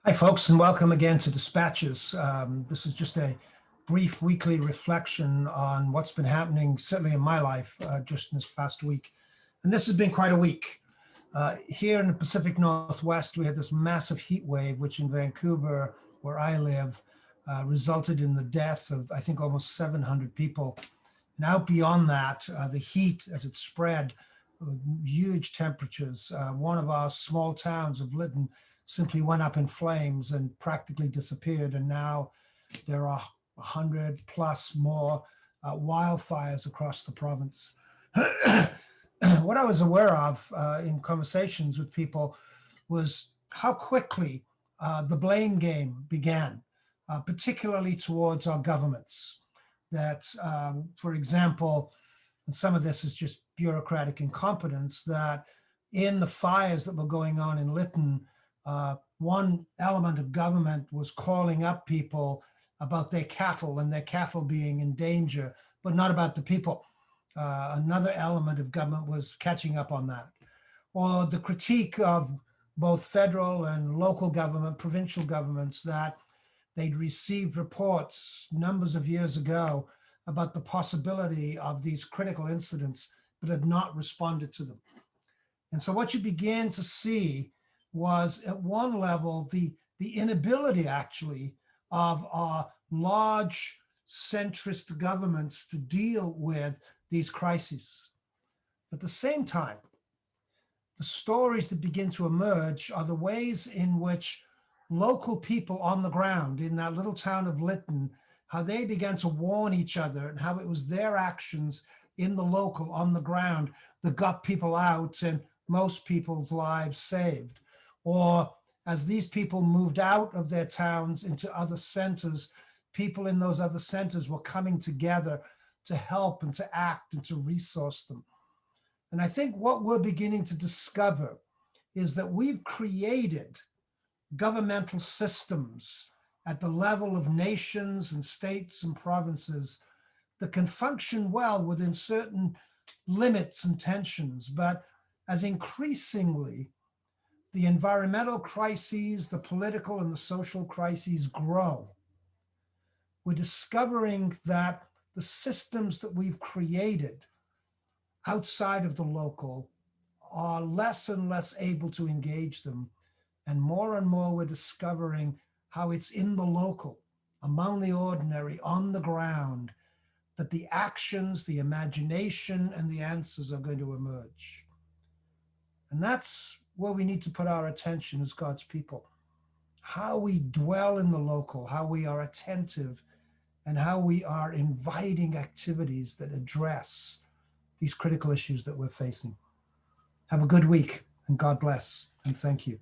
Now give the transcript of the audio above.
Hi, folks, and welcome again to Dispatches. This is just a brief weekly reflection on what's been happening, certainly in my life, just in this past week. And this has been quite a week. Here in the Pacific Northwest, we had this massive heat wave, which in Vancouver, where I live, resulted in the death of, I think, almost 700 people. And out beyond that, the heat, as it spread, huge temperatures. One of our small towns of Lytton simply went up in flames and practically disappeared. And now there are 100 plus more wildfires across the province. What I was aware of in conversations with people was how quickly the blame game began, particularly towards our governments. That, for example, and some of this is just bureaucratic incompetence, that in the fires that were going on in Lytton, one element of government was calling up people about their cattle and their cattle being in danger, but not about the people. Another element of government was catching up on that. Or the critique of both federal and local government, provincial governments, that they'd received reports numbers of years ago about the possibility of these critical incidents, but had not responded to them. And so what you began to see was, at one level, the inability actually of our large centrist governments to deal with these crises. At the same time, the stories that begin to emerge are the ways in which local people on the ground in that little town of Lytton, how they began to warn each other and how it was their actions in the local on the ground that got people out and most people's lives saved. Or as these people moved out of their towns into other centers, people in those other centers were coming together to help and to act and to resource them. And I think what we're beginning to discover is that we've created governmental systems at the level of nations and states and provinces that can function well within certain limits and tensions. But as increasingly the environmental crises, the political and the social crises grow, we're discovering that the systems that we've created outside of the local are less and less able to engage them. And more we're discovering how it's in the local, among the ordinary, on the ground, that the actions, the imagination, and the answers are going to emerge. And that's where we need to put our attention as God's people. How we dwell in the local, how we are attentive, and how we are inviting activities that address these critical issues that we're facing. Have a good week, and God bless, and thank you.